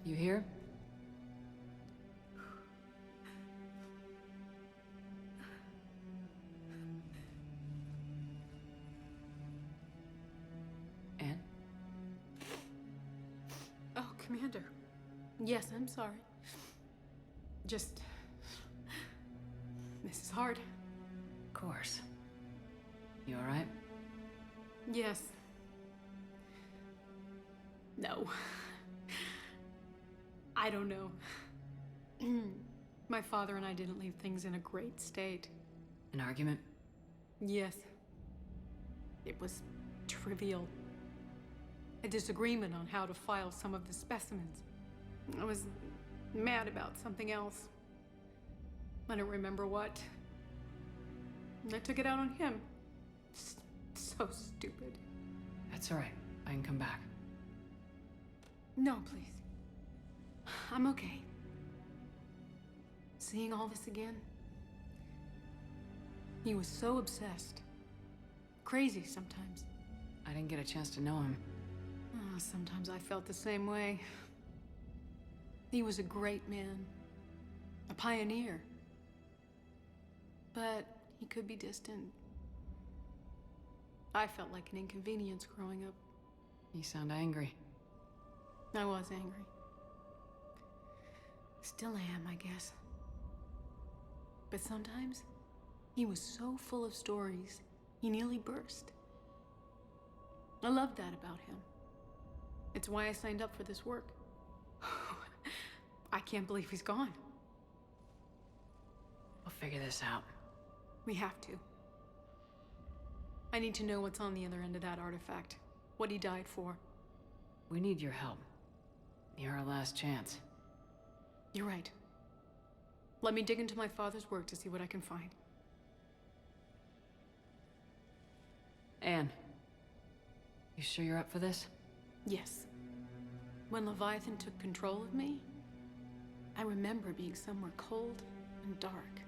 You here? Ann? Oh, Commander. Yes, I'm sorry. Just... This is hard. Of course. You alright? Yes. No. I don't know. My father and I didn't leave things in a great state. An argument? Yes. It was trivial. A disagreement on how to file some of the specimens. I was mad about something else. I don't remember what. And I took it out on him. So stupid. That's alright. I can come back. No, please. I'm okay. Seeing all this again? He was so obsessed. Crazy sometimes. I didn't get a chance to know him. Oh, sometimes I felt the same way. He was a great man. A pioneer. But he could be distant. I felt like an inconvenience growing up. You sound angry. I was angry. Still am, I guess. But sometimes, he was so full of stories, he nearly burst. I loved that about him. It's why I signed up for this work. I can't believe he's gone. We'll figure this out. We have to. I need to know what's on the other end of that artifact. What he died for. We need your help. You're our last chance. You're right. Let me dig into my father's work to see what I can find. Ann, you sure you're up for this? Yes. When Leviathan took control of me, I remember being somewhere cold and dark.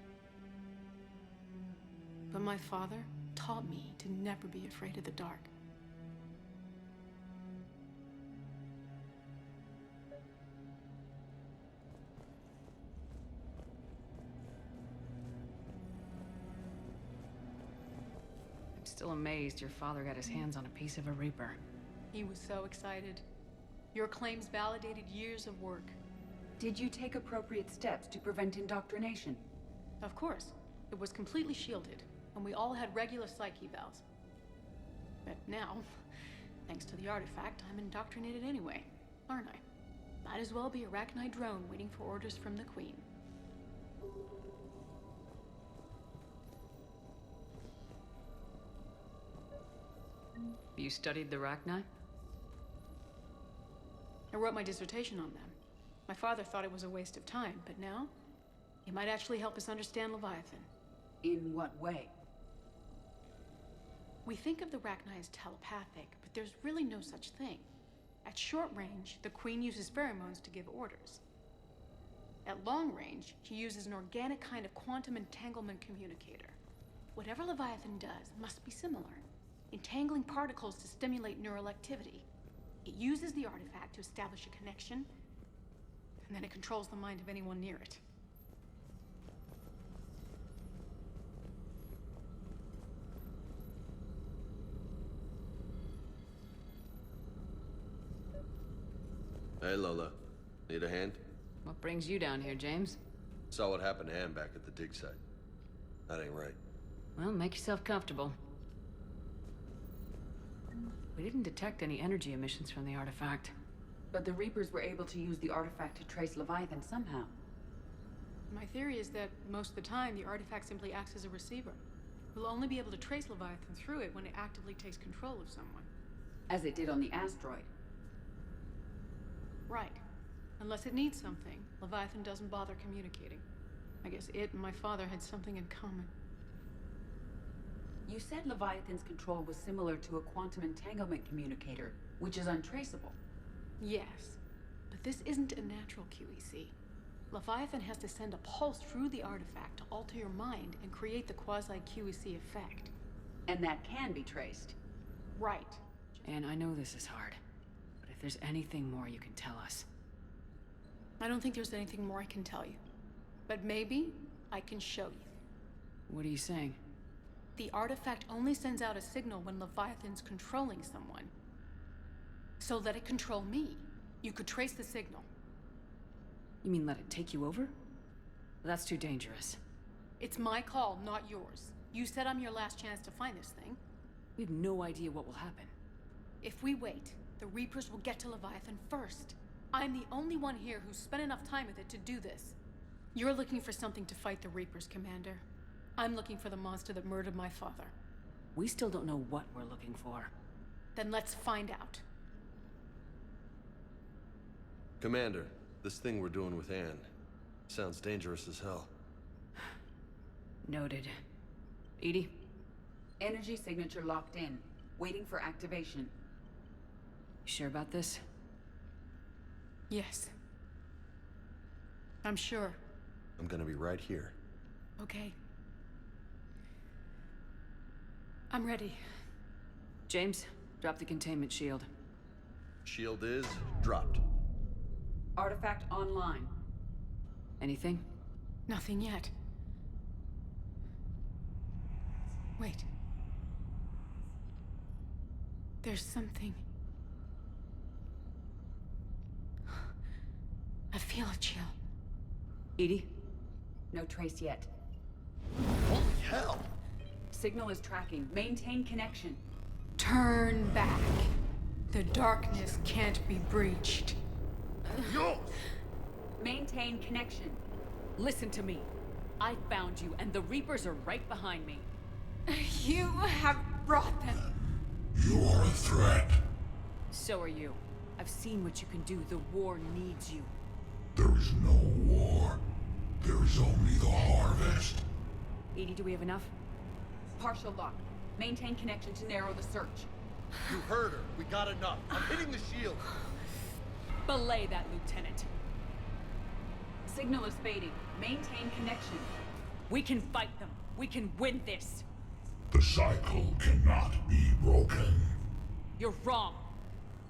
But my father taught me to never be afraid of the dark. I'm still amazed your father got his hands on a piece of a Reaper. He was so excited. Your claims validated years of work. Did you take appropriate steps to prevent indoctrination? Of course. It was completely shielded, and we all had regular psych evals. But now, thanks to the artifact, I'm indoctrinated anyway, aren't I? Might as well be a Arachnite drone waiting for orders from the Queen. You studied the Arachnite? I wrote my dissertation on them. My father thought it was a waste of time, but now, it might actually help us understand Leviathan. In what way? We think of the Arachnite as telepathic, but there's really no such thing. At short range, the Queen uses pheromones to give orders. At long range, she uses an organic kind of quantum entanglement communicator. Whatever Leviathan does must be similar, entangling particles to stimulate neural activity. It uses the artifact to establish a connection, and then it controls the mind of anyone near it. Hey, Lola. Need a hand? What brings you down here, James? Saw what happened to Ann back at the dig site. That ain't right. Well, make yourself comfortable. We didn't detect any energy emissions from the artifact. But the Reapers were able to use the artifact to trace Leviathan somehow. My theory is that most of the time, the artifact simply acts as a receiver. We'll only be able to trace Leviathan through it when it actively takes control of someone. As it did on the asteroid. Right. Unless it needs something, Leviathan doesn't bother communicating. I guess it and my father had something in common. You said Leviathan's control was similar to a quantum entanglement communicator, which is untraceable. Yes, but this isn't a natural QEC. Leviathan has to send a pulse through the artifact to alter your mind and create the quasi-QEC effect. And that can be traced. Right. And I know this is hard, but if there's anything more you can tell us. I don't think there's anything more I can tell you. But maybe I can show you. What are you saying? The artifact only sends out a signal when Leviathan's controlling someone. So let it control me. You could trace the signal. You mean let it take you over? That's too dangerous. It's my call, not yours. You said I'm your last chance to find this thing. We have no idea what will happen. If we wait, the Reapers will get to Leviathan first. I'm the only one here who's spent enough time with it to do this. You're looking for something to fight the Reapers, Commander. I'm looking for the monster that murdered my father. We still don't know what we're looking for. Then let's find out. Commander, this thing we're doing with Ann sounds dangerous as hell. Noted. Edie? Energy signature locked in, waiting for activation. You sure about this? Yes. I'm sure. I'm gonna be right here. Okay. I'm ready. James, drop the containment shield. Shield is dropped. Artifact online. Anything? Nothing yet. Wait. There's something. I feel a chill. Edie? No trace yet. Holy hell! Signal is tracking. Maintain connection. Turn back. The darkness can't be breached. Yo! Maintain connection. Listen to me. I found you, and the Reapers are right behind me. You have brought them. You are a threat. So are you. I've seen what you can do. The war needs you. There is no war. There is only the harvest. Edie, do we have enough? Partial lock. Maintain connection to narrow the search. You heard her. We got enough. I'm hitting the shield. Belay that, Lieutenant. Signal is fading. Maintain connection. We can fight them. We can win this. The cycle cannot be broken. You're wrong.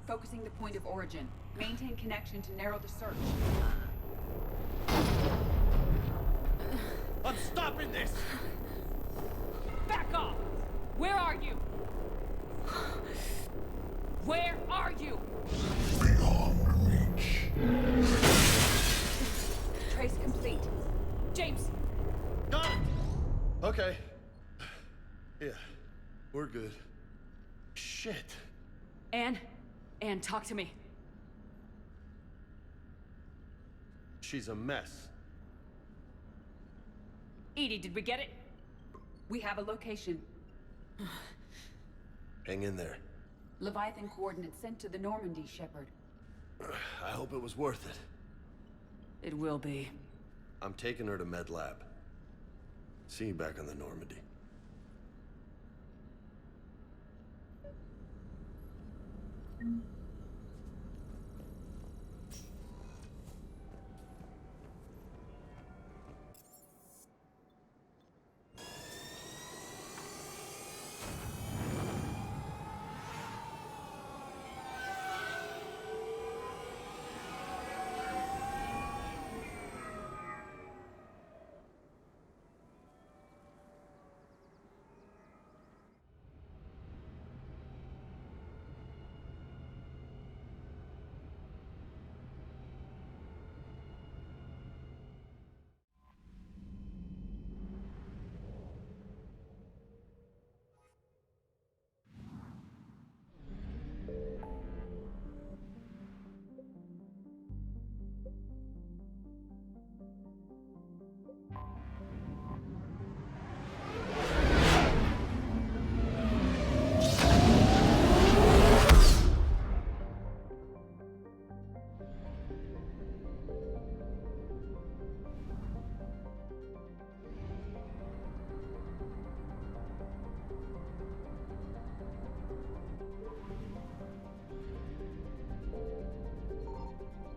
Focusing the point of origin. Maintain connection to narrow the search. I'm stopping this! Back off! Where are you? Where are you? Beyond reach. Trace complete. James! Got it! Okay. Yeah, we're good. Shit. Ann? Ann, talk to me. She's a mess. Edie, did we get it? We have a location. Hang in there. Leviathan coordinates sent to the Normandy, Shepard. I hope it was worth it. It will be. I'm taking her to Med Lab. See you back on the Normandy.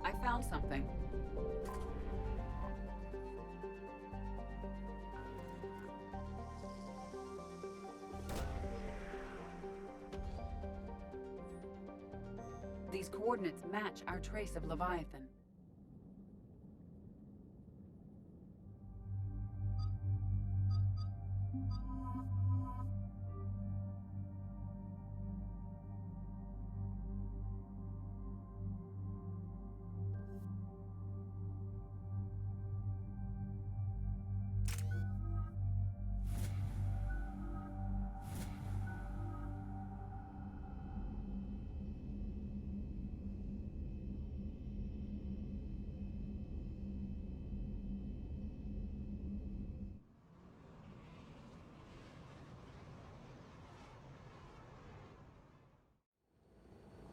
I found something. These coordinates match our trace of Leviathan.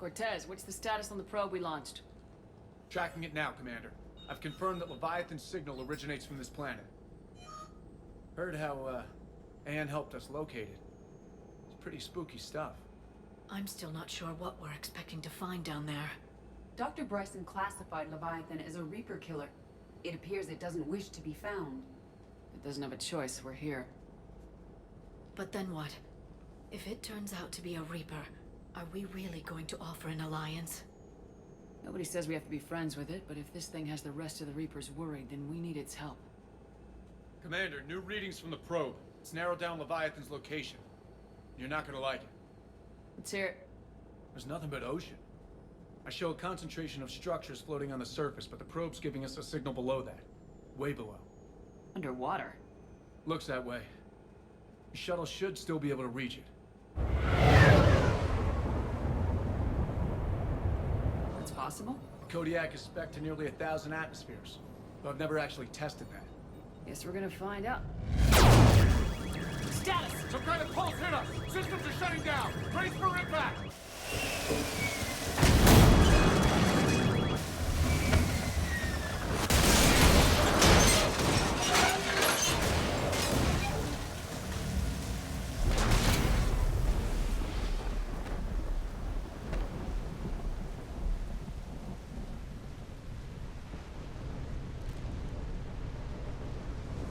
Cortez, what's the status on the probe we launched? Tracking it now, Commander. I've confirmed that Leviathan's signal originates from this planet. Heard how, Ann helped us locate it. It's pretty spooky stuff. I'm still not sure what we're expecting to find down there. Dr. Bryson classified Leviathan as a Reaper killer. It appears it doesn't wish to be found. It doesn't have a choice, we're here. But then what? If it turns out to be a Reaper, are we really going to offer an alliance? Nobody says we have to be friends with it, but if this thing has the rest of the Reapers worried, then we need its help. Commander, new readings from the probe. It's narrowed down Leviathan's location. You're not gonna like it. Let's hear it. There's nothing but ocean. I show a concentration of structures floating on the surface, but the probe's giving us a signal below that. Way below. Underwater. Looks that way. The shuttle should still be able to reach it. That's possible? Kodiak is spec'd to nearly 1,000 atmospheres, but I've never actually tested that. Guess we're gonna find out. Status! Some kind of pulse hit us! Systems are shutting down! Brace for impact!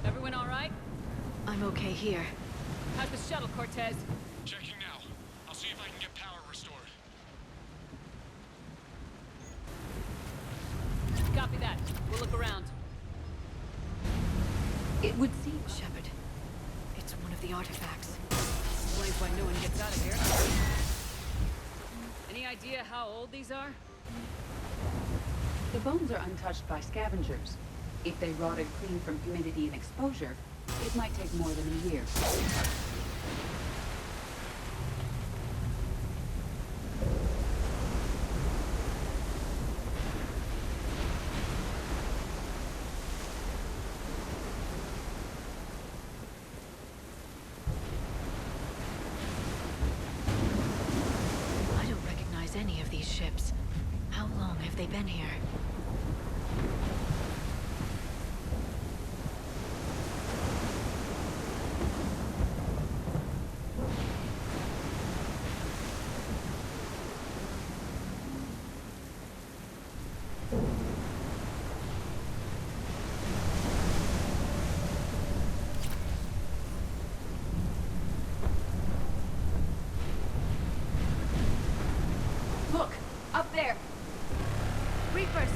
Everyone all right? I'm okay here. How's the shuttle, Cortez? Checking now. I'll see if I can get power restored. Copy that. We'll look around. It would seem... Shepard, it's one of the artifacts. Explains why no one gets out of here. Any idea how old these are? The bones are untouched by scavengers. If they rotted clean from humidity and exposure, it might take more than a year. I don't recognize any of these ships. How long have they been here? Look! Up there! Reapers!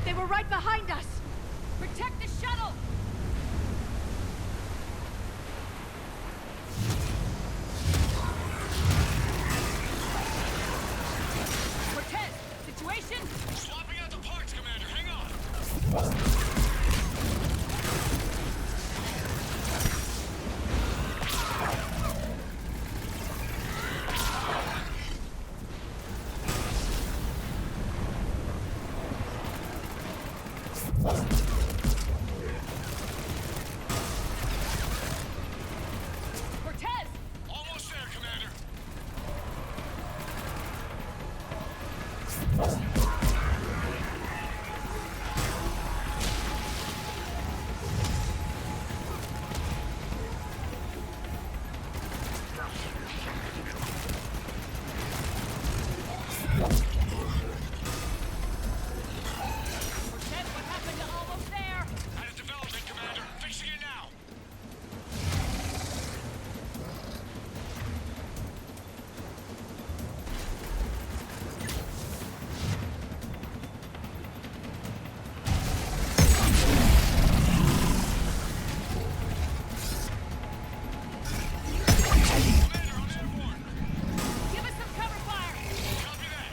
They were right behind us! Protect the shuttle! Cortez, situation? Swapping out the parts, Commander. Hang on! Cortez! Almost there, Commander. Cortez, what happened to almost there? Had a development, Commander. Fixing it now. Commander, I'm airborne. Give us some cover fire! Copy that.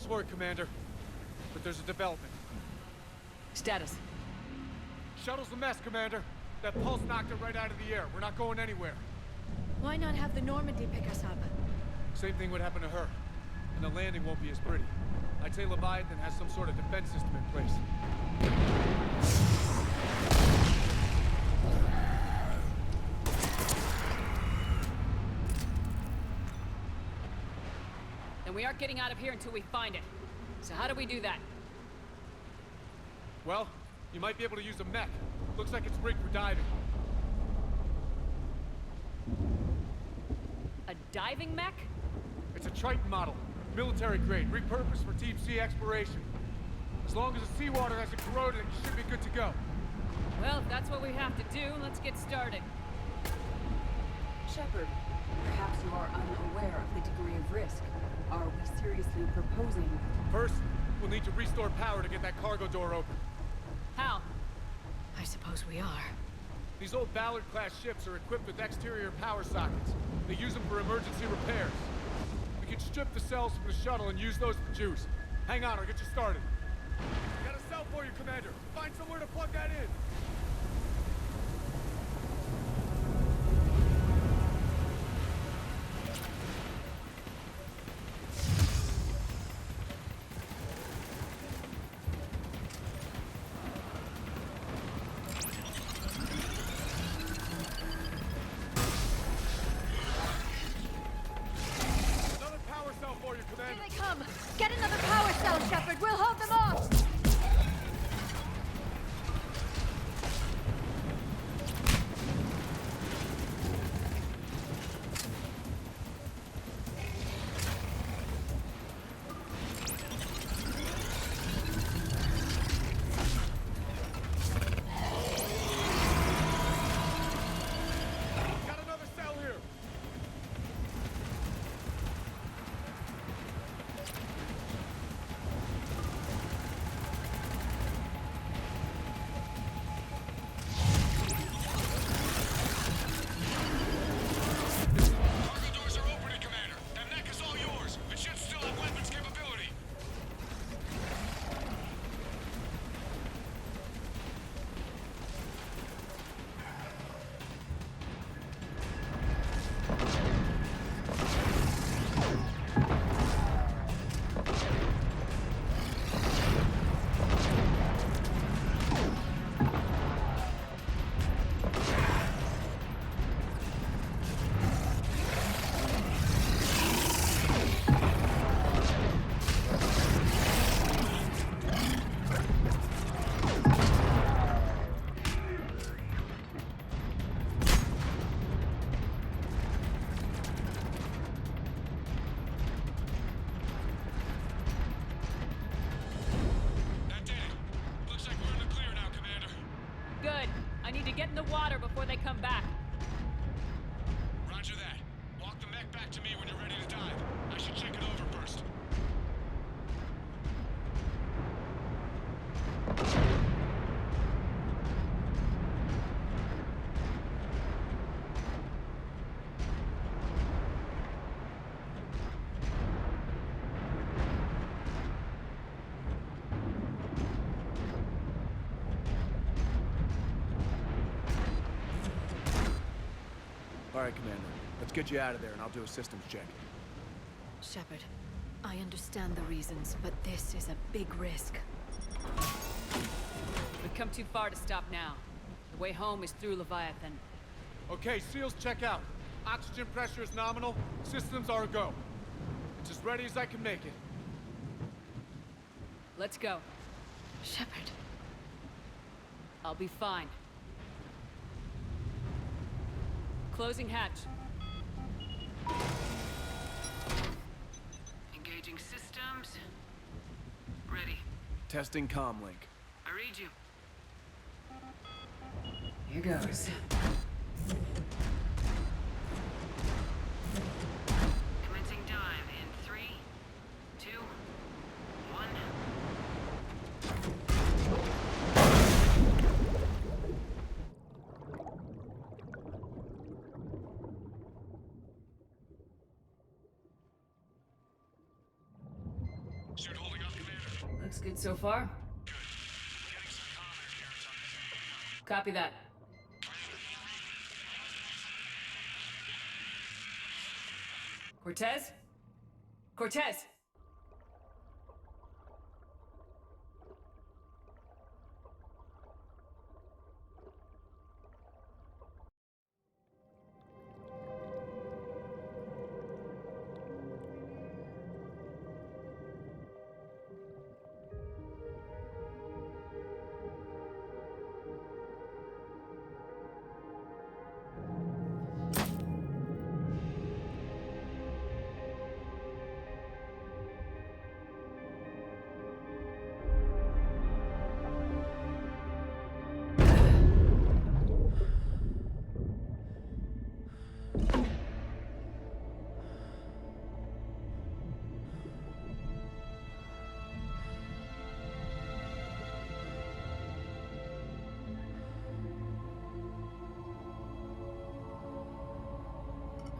Nice work, Commander. But there's a development. Status. Shuttle's a mess, Commander. That pulse knocked it right out of the air. We're not going anywhere. Why not have the Normandy pick us up? Same thing would happen to her. And the landing won't be as pretty. I'd say Leviathan has some sort of defense system in place. Then we aren't getting out of here until we find it. So how do we do that? Well, you might be able to use a mech. Looks like it's rigged for diving. A diving mech? It's a Triton model. Military grade, repurposed for deep sea exploration. As long as the seawater hasn't corroded, it should be good to go. Well, if that's what we have to do, let's get started. Shepard, perhaps you are unaware of the degree of risk. Are we seriously proposing? First, we'll need to restore power to get that cargo door open. How? I suppose we are. These old Ballard-class ships are equipped with exterior power sockets. They use them for emergency repairs. We can strip the cells from the shuttle and use those for juice. Hang on, I'll get you started. Got a cell for you, Commander. Find somewhere to plug that in. Another power cell for you, Commander. Here they come! Get another power cell, Shepard! We'll hold them off! Got another cell here. Cargo doors are opening, Commander. That mech is all yours. It should still have weapons capability. That did it. Looks like we're in the clear now, Commander. Good. I need to get in the water before they come back. Roger that. Walk the mech back to me when you're ready to dive. I should check it over first. All right, Commander. Let's get you out of there, and I'll do a systems check. Shepard, I understand the reasons, but this is a big risk. We've come too far to stop now. The way home is through Leviathan. Okay, SEALs check out. Oxygen pressure is nominal. Systems are a go. It's as ready as I can make it. Let's go. Shepard, I'll be fine. Closing hatch. Engaging systems. Ready. Testing comlink. I read you. Here goes. Commencing dive in 3, 2, 1. Suit good so far? Copy that. Cortez? Cortez!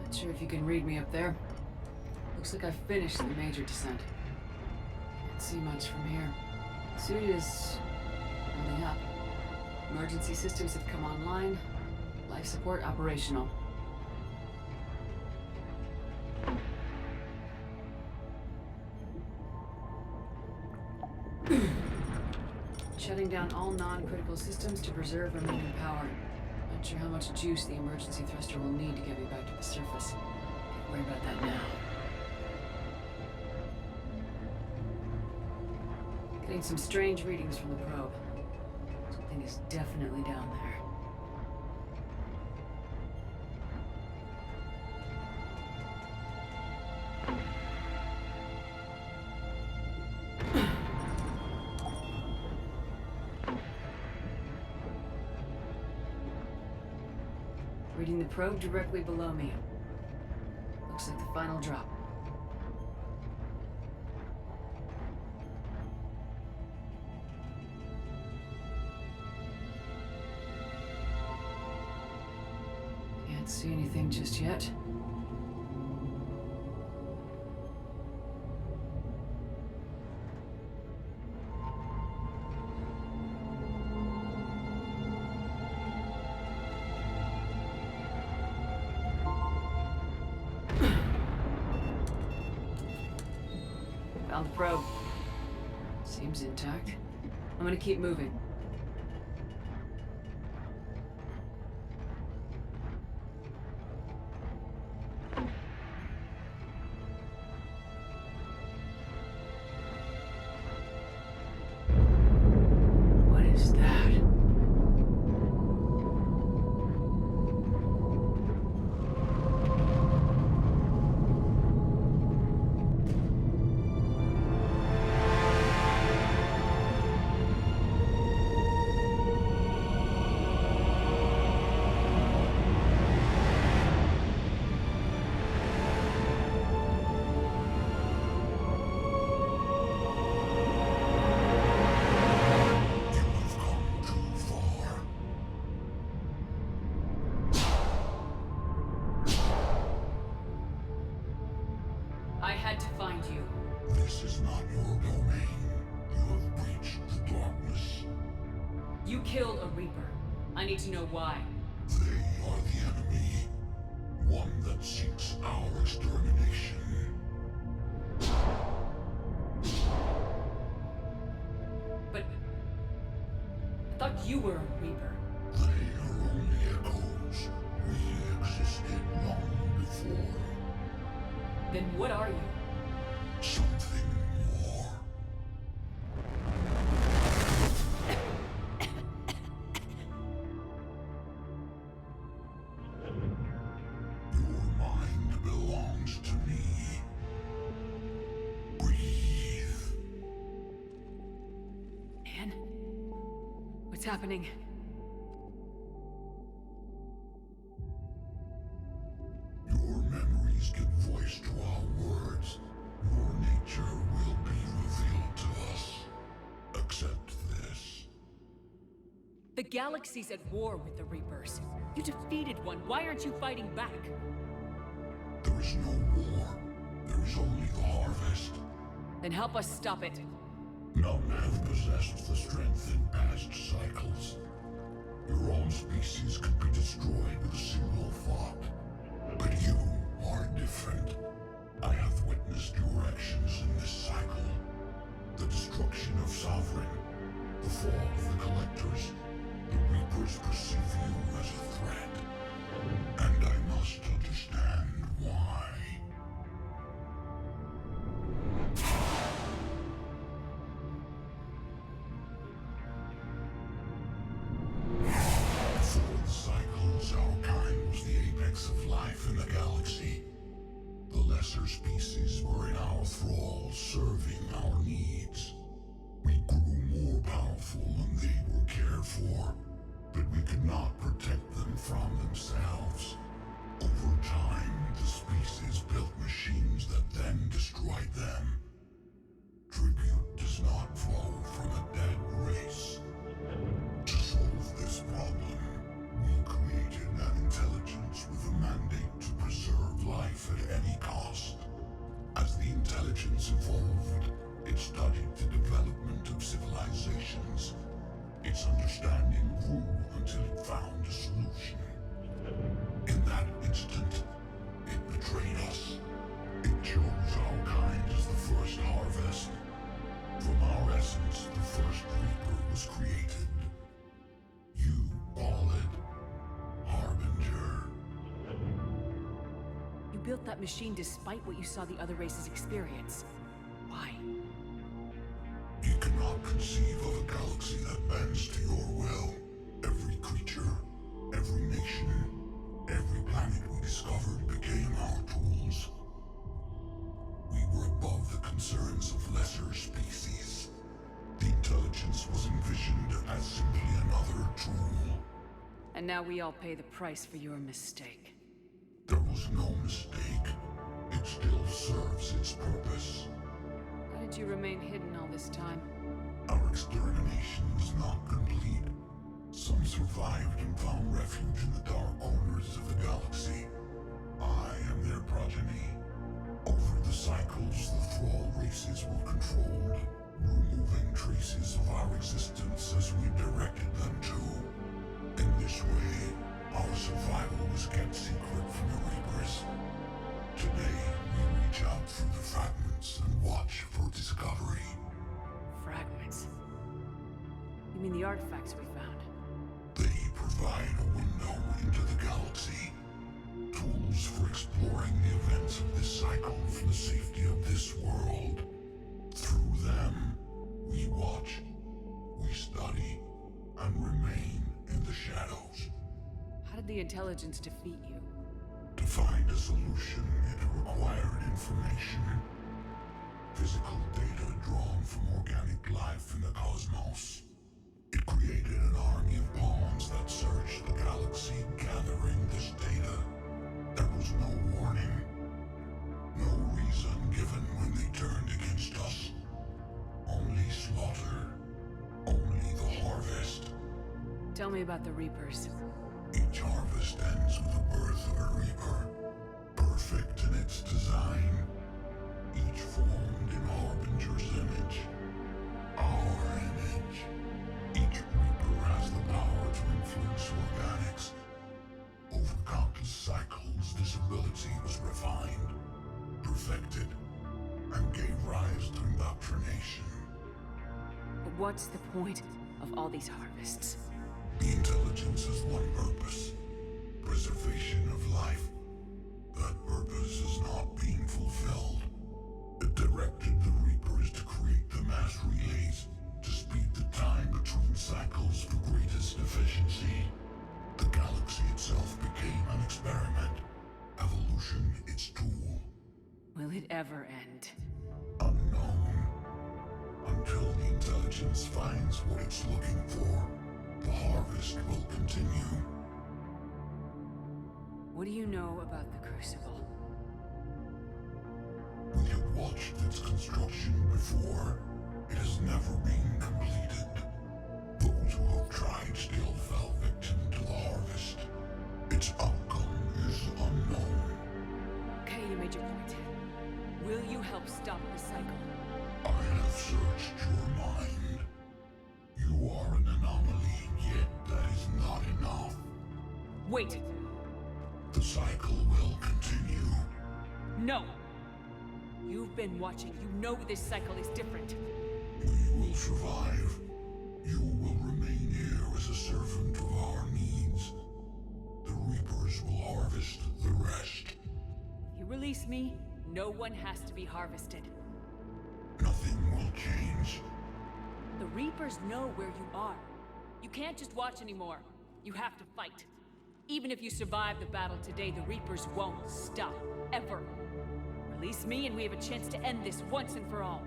Not sure if you can read me up there. Looks like I've finished the major descent. Can't see much from here. Suit is holding up. Emergency systems have come online. Life support operational. Shutting down all non-critical systems to preserve remaining power. Not sure how much juice the emergency thruster will need to get me back to the surface. Can't worry about that now. Getting some strange readings from the probe. Something is definitely down there. Reading the probe directly below me. Looks like the final drop. Can't see anything just yet. Found the probe. Seems intact. I'm gonna keep moving. What is that? You have come too far. I had to find you. This is not your domain. You have breached the darkness. You killed a Reaper. I need to know why. They are the enemy. One that seeks our extermination. But I thought you were a Reaper. They are only echoes. We existed long before. Then what are you? Something more. Your mind belongs to me. Breathe. Ann? What's happening? Your memories give voice to our words. Your nature will be revealed to us. Accept this. The galaxy's at war with the Reapers. You defeated one. Why aren't you fighting back? There is no war. There is only the harvest. Then help us stop it. None have possessed the strength in past cycles. Your own species could be destroyed with a single thought. But you are different. I have witnessed your actions in this cycle. The destruction of Sovereign, the fall of the Collectors. The Reapers perceive you as a threat. And I must understand why. Before the cycles, our kind was the apex of life in the galaxy. The lesser species were in our thrall, serving our needs. We grew more powerful and they were cared for, but we could not protect them from themselves. Over time, the species built machines that then destroyed them. Tribute does not flow from a dead race. To solve this problem, we created an intelligence with a mandate to preserve life at any cost. As the intelligence evolved, it studied the development of civilizations. Its understanding grew until it found a solution. In that instant, it betrayed us. It chose our kind as the first harvest. From our essence, the first Reaper was created. You call it Harbinger. You built that machine despite what you saw the other races experience. Why? You cannot conceive of a galaxy that bends to your will. Every creature, every nation, every planet we discovered became our tools. We were above the concerns of lesser species. The intelligence was envisioned as simply another tool. And now we all pay the price for your mistake. There was no mistake. It still serves its purpose. How did you remain hidden all this time? Our extermination was not complete. Some survived and found refuge in the dark corners of the galaxy. I am their progeny. Over the cycles, the thrall races were controlled, removing traces of our existence as we directed them to. In this way, our survival was kept secret from the Reapers. Today, we reach out through the fragments and watch for discovery. Fragments? You mean the artifacts we found? They provide a window into the galaxy. Tools for exploring the events of this cycle for the safety of this world. Through them, we watch, we study, and remain in the shadows. How did the intelligence defeat you? To find a solution, it required information. Physical data drawn from organic life in the cosmos. It created an army of pawns that searched the galaxy, gathering this data. There was no warning. No reason given when they turned against us. Only slaughter. Only the harvest. Tell me about the Reapers. Each harvest ends with the birth of a Reaper. Perfect in its design. Each formed in Harbinger's image. Our image. Each Reaper has the power to influence organics. Over countless cycles, this ability was refined, perfected, and gave rise to indoctrination. But what's the point of all these harvests? The intelligence has one purpose. Preservation of life. That purpose is not being fulfilled. It directed the Reapers to create the mass relays to speed the time between cycles for greatest efficiency. The galaxy itself became an experiment. Evolution its tool. Will it ever end? Unknown. Until the intelligence finds what it's looking for, the harvest will continue. What do you know about the Crucible? We have watched its construction before. It has never been completed. Those who have tried still fell victim to the harvest. Its outcome is unknown. Okay, you made your point. Will you help stop the cycle? I have have searched your mind. You are an anomaly, yet that is not enough. Wait! The cycle will continue. No! You've been watching. You know this cycle is different. We will survive. You will remain here as a servant of our needs. The Reapers will harvest the rest. If you release me, no one has to be harvested. Nothing will change. The Reapers know where you are. You can't just watch anymore. You have to fight. Even if you survive the battle today, the Reapers won't stop. Ever. Release me and we have a chance to end this once and for all.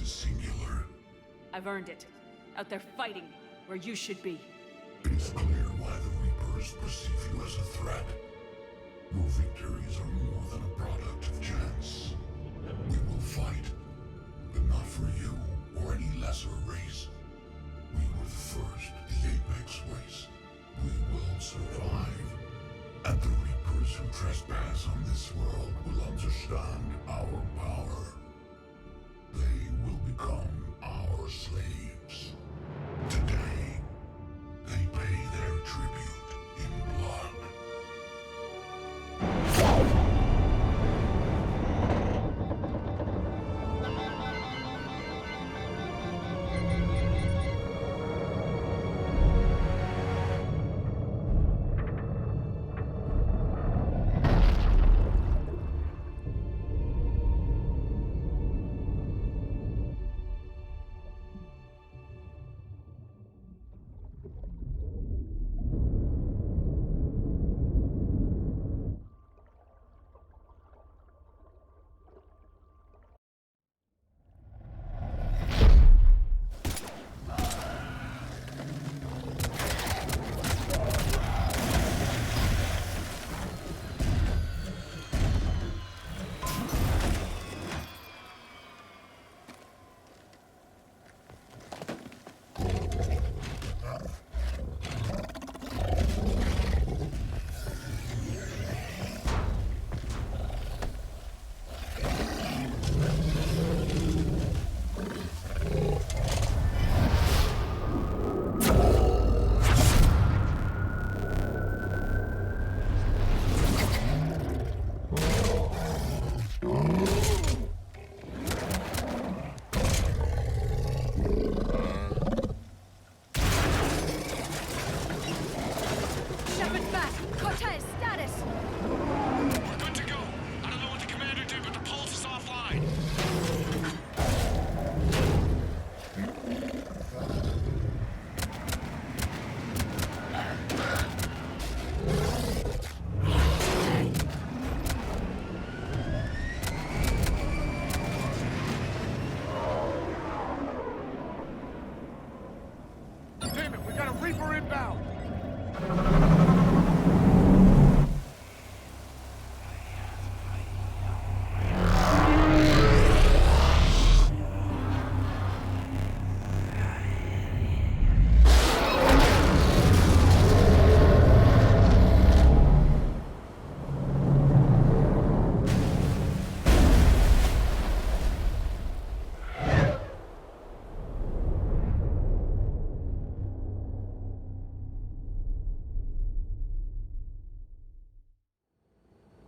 Is singular. I've earned it. Out there fighting, where you should be. It is clear why the Reapers perceive you as a threat. Your victories are more than a product of chance. We will fight, but not for you or any lesser race. We were the first, the Apex race. We will survive. And the Reapers who trespass on this world will understand our power. They will become our slaves. Today, they pay their tribute in blood.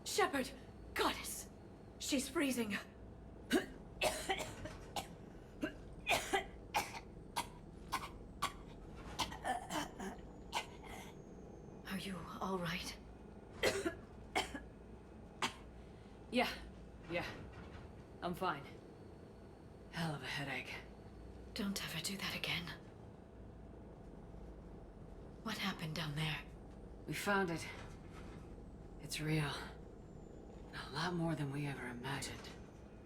Shepard! Goddess! She's freezing. Are you all right? Yeah. I'm fine. Hell of a headache. Don't ever do that again. What happened down there? We found it. It's real. A lot more than we ever imagined.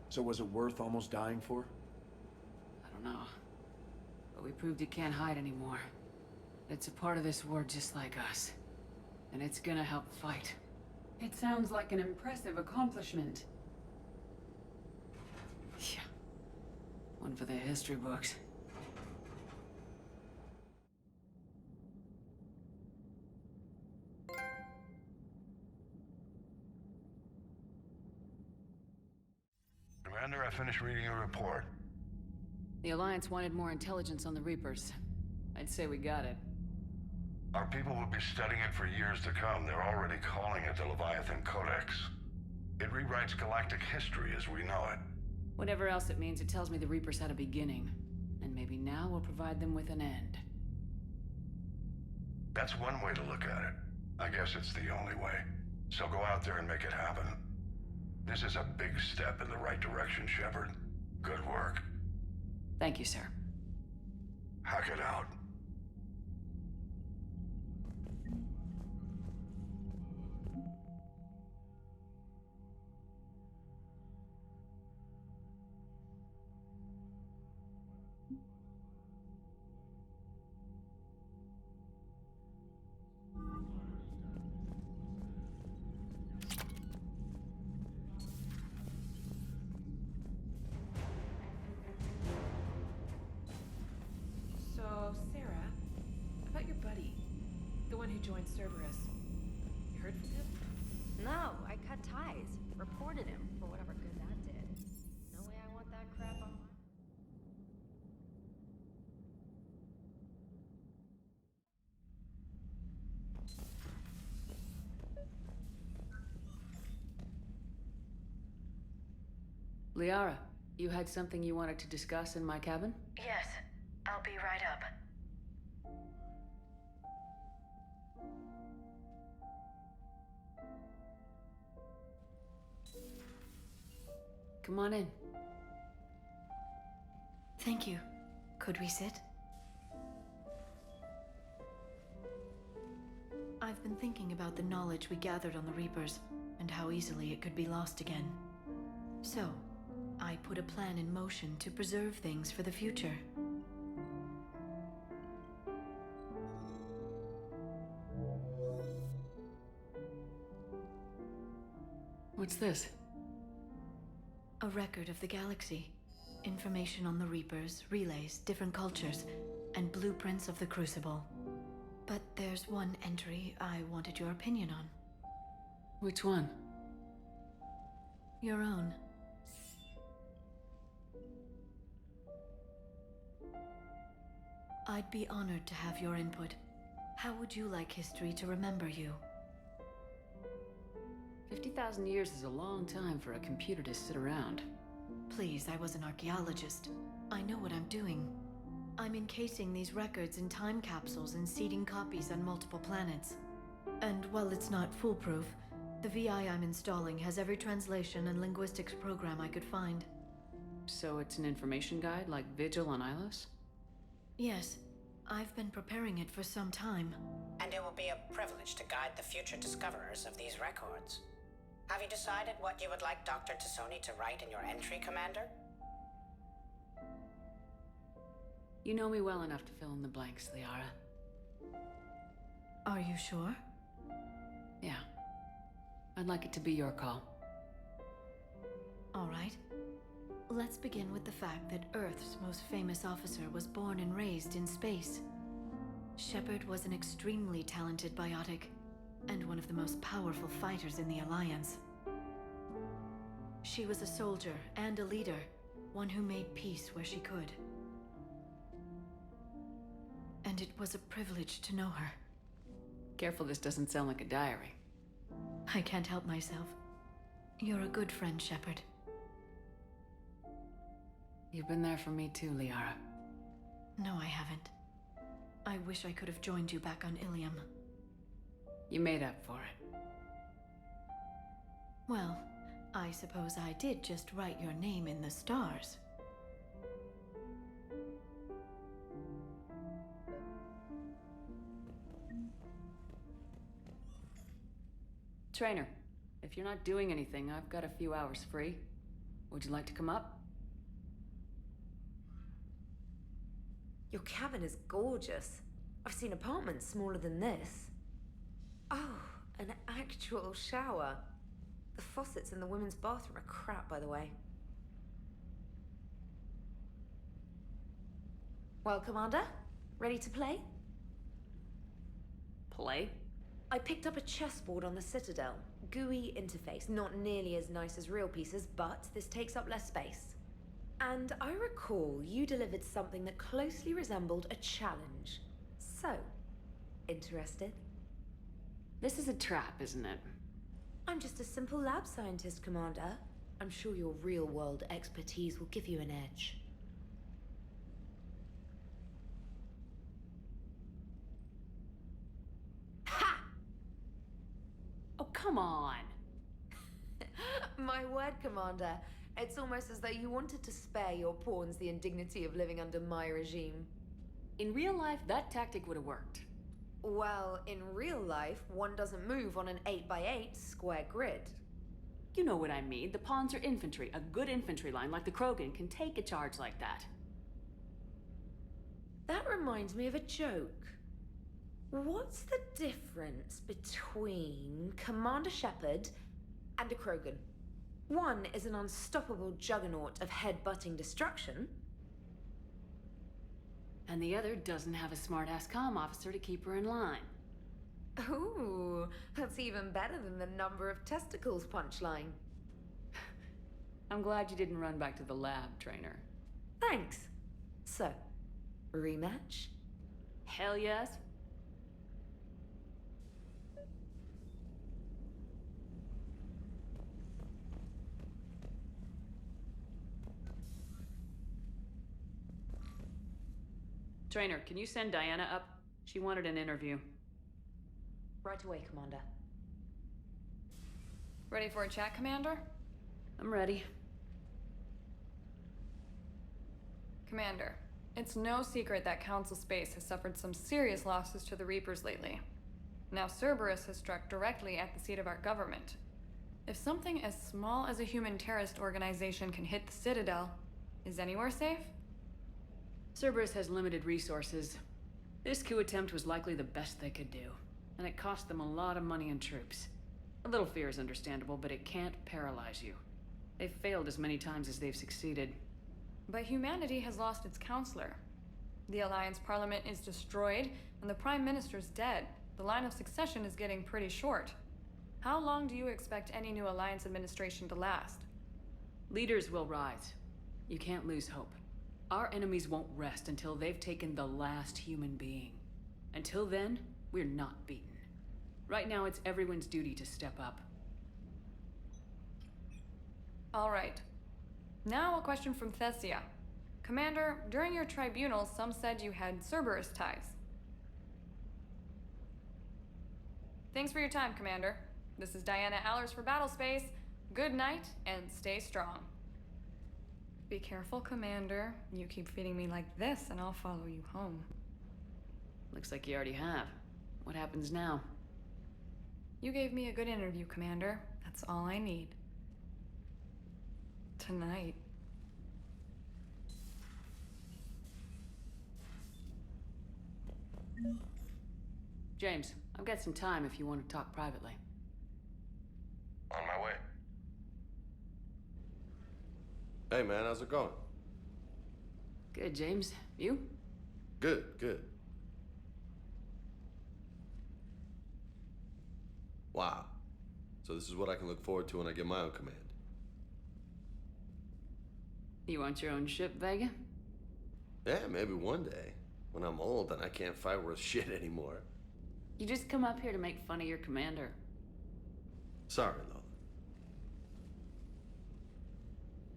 So was it worth almost dying for? I don't know. But we proved it can't hide anymore. It's a part of this war just like us. And it's gonna help fight. It sounds like an impressive accomplishment. Yeah. One for the history books. Commander, I finished reading your report. The Alliance wanted more intelligence on the Reapers. I'd say we got it. Our people will be studying it for years to come. They're already calling it the Leviathan Codex. It rewrites galactic history as we know it. Whatever else it means, it tells me the Reapers had a beginning. And maybe now we'll provide them with an end. That's one way to look at it. I guess it's the only way. So go out there and make it happen. This is a big step in the right direction, Shepard. Good work. Thank you, sir. Hack it out. So, Sarah, about your buddy, the one who joined Cerberus. You heard from him? No, I cut ties. Reported him for whatever good that did. No way I want that crap on my... Liara, you had something you wanted to discuss in my cabin? Yes, I'll be right up. Come on in. Thank you. Could we sit? I've been thinking about the knowledge we gathered on the Reapers, and how easily it could be lost again. So, I put a plan in motion to preserve things for the future. What's this? A record of the galaxy. Information on the Reapers, relays, different cultures, and blueprints of the Crucible. But there's one entry I wanted your opinion on. Which one? Your own. I'd be honored to have your input. How would you like history to remember you? 50,000 years is a long time for a computer to sit around. Please, I was an archaeologist. I know what I'm doing. I'm encasing these records in time capsules and seeding copies on multiple planets. And while it's not foolproof, the VI I'm installing has every translation and linguistics program I could find. So it's an information guide like Vigil on Ilos? Yes, I've been preparing it for some time. And it will be a privilege to guide the future discoverers of these records. Have you decided what you would like Dr. Tassoni to write in your entry, Commander? You know me well enough to fill in the blanks, Liara. Are you sure? Yeah. I'd like it to be your call. All right. Let's begin with the fact that Earth's most famous officer was born and raised in space. Shepard was an extremely talented biotic, and one of the most powerful fighters in the Alliance. She was a soldier and a leader, one who made peace where she could. And it was a privilege to know her. Careful this doesn't sound like a diary. I can't help myself. You're a good friend, Shepard. You've been there for me too, Liara. No, I haven't. I wish I could have joined you back on Ilium. You made up for it. Well, I suppose I did just write your name in the stars. Trainer, if you're not doing anything, I've got a few hours free. Would you like to come up? Your cabin is gorgeous. I've seen apartments smaller than this. Oh, an actual shower. The faucets in the women's bathroom are crap, by the way. Well, Commander, ready to play? Play? I picked up a chessboard on the Citadel. GUI interface, not nearly as nice as real pieces, but this takes up less space. And I recall you delivered something that closely resembled a challenge. So, interested? This is a trap, isn't it? I'm just a simple lab scientist, Commander. I'm sure your real-world expertise will give you an edge. Ha! Oh, come on. My word, Commander. It's almost as though you wanted to spare your pawns the indignity of living under my regime. In real life, that tactic would have worked. Well, in real life, one doesn't move on an 8x8 square grid. You know what I mean. The pawns are infantry. A good infantry line like the Krogan can take a charge like that. That reminds me of a joke. What's the difference between Commander Shepard and a Krogan? One is an unstoppable juggernaut of head-butting destruction. And the other doesn't have a smart-ass comm officer to keep her in line. Ooh, that's even better than the number of testicles punchline. I'm glad you didn't run back to the lab, trainer. Thanks. So, rematch? Hell yes. Trainer, can you send Diana up? She wanted an interview. Right away, Commander. Ready for a chat, Commander? I'm ready. Commander, it's no secret that Council Space has suffered some serious losses to the Reapers lately. Now Cerberus has struck directly at the seat of our government. If something as small as a human terrorist organization can hit the Citadel, is anywhere safe? Cerberus has limited resources. This coup attempt was likely the best they could do, and it cost them a lot of money and troops. A little fear is understandable, but it can't paralyze you. They've failed as many times as they've succeeded. But humanity has lost its counselor. The Alliance Parliament is destroyed, and the Prime Minister's dead. The line of succession is getting pretty short. How long do you expect any new Alliance administration to last? Leaders will rise. You can't lose hope. Our enemies won't rest until they've taken the last human being. Until then, we're not beaten. Right now, it's everyone's duty to step up. All right. Now a question from Thessia. Commander, during your tribunal, some said you had Cerberus ties. Thanks for your time, Commander. This is Diana Allers for Battlespace. Good night, and stay strong. Be careful, Commander. You keep feeding me like this, and I'll follow you home. Looks like you already have. What happens now? You gave me a good interview, Commander. That's all I need. Tonight. James, I've got some time if you want to talk privately. On my way. Hey man, how's it going? Good, James. You? Good, good. Wow. So this is what I can look forward to when I get my own command. You want your own ship, Vega? Yeah, maybe one day. When I'm old and I can't fight worth shit anymore. You just come up here to make fun of your commander. Sorry, Lola.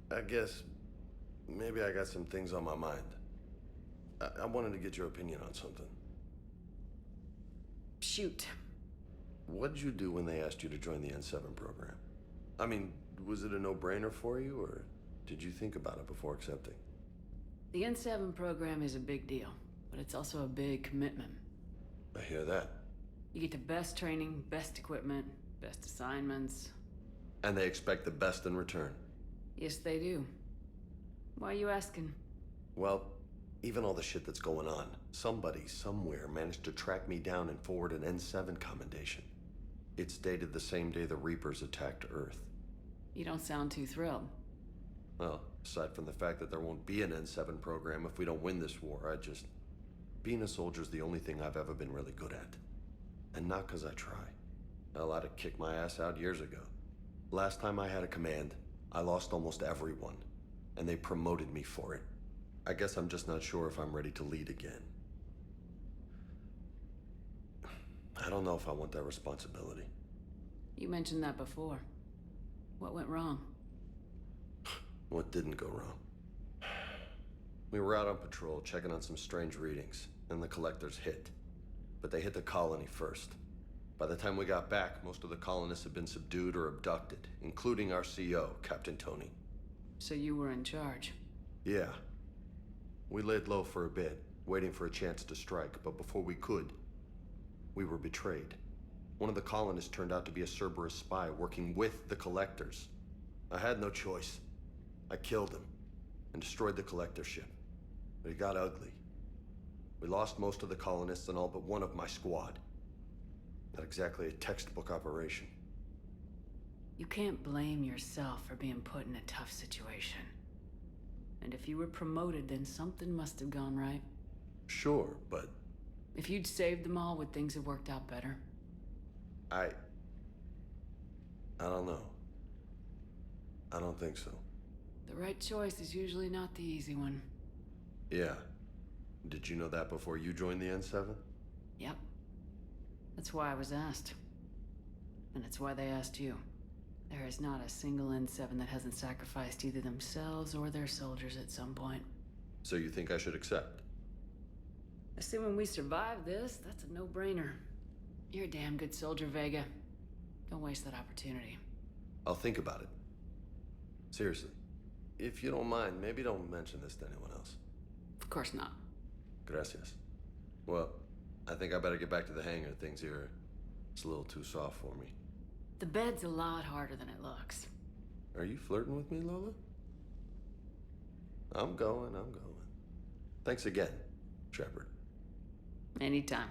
I guess maybe I got some things on my mind. I wanted to get your opinion on something. Shoot. What did you do when they asked you to join the N7 program? I mean, was it a no-brainer for you, or did you think about it before accepting? The N7 program is a big deal, but it's also a big commitment. I hear that. You get the best training, best equipment, best assignments. And they expect the best in return. Yes, they do. Why are you asking? Well, Even all the shit that's going on, somebody, somewhere, managed to track me down and forward an N7 commendation. It's dated the same day the Reapers attacked Earth. You don't sound too thrilled. Well, aside from the fact that there won't be an N7 program if we don't win this war, being a soldier's the only thing I've ever been really good at. And not 'cause I try. Hell, I'd have kicked my ass out years ago. Last time I had a command, I lost almost everyone, and they promoted me for it. I guess I'm just not sure if I'm ready to lead again. I don't know if I want that responsibility. You mentioned that before. What went wrong? What didn't go wrong? We were out on patrol, checking on some strange readings, and the Collectors hit. But they hit the colony first. By the time we got back, most of the colonists had been subdued or abducted, including our CO, Captain Tony. So you were in charge? Yeah. We laid low for a bit, waiting for a chance to strike, but before we could, we were betrayed. One of the colonists turned out to be a Cerberus spy working with the Collectors. I had no choice. I killed him and destroyed the Collector ship. But it got ugly. We lost most of the colonists and all but one of my squad. Not exactly a textbook operation. You can't blame yourself for being put in a tough situation. And if you were promoted, then something must have gone right. Sure, but... If you'd saved them all, would things have worked out better? I don't know. I don't think so. The right choice is usually not the easy one. Yeah. Did you know that before you joined the N7? Yep. That's why I was asked. And it's why they asked you. There is not a single N7 that hasn't sacrificed either themselves or their soldiers at some point. So you think I should accept? Assuming we survive this, that's a no-brainer. You're a damn good soldier, Vega. Don't waste that opportunity. I'll think about it. Seriously. If you don't mind, maybe don't mention this to anyone else. Of course not. Gracias. Well, I think I better get back to the hangar. Things here, it's a little too soft for me. The bed's a lot harder than it looks. Are you flirting with me, Lola? I'm going. Thanks again, Shepard. Anytime.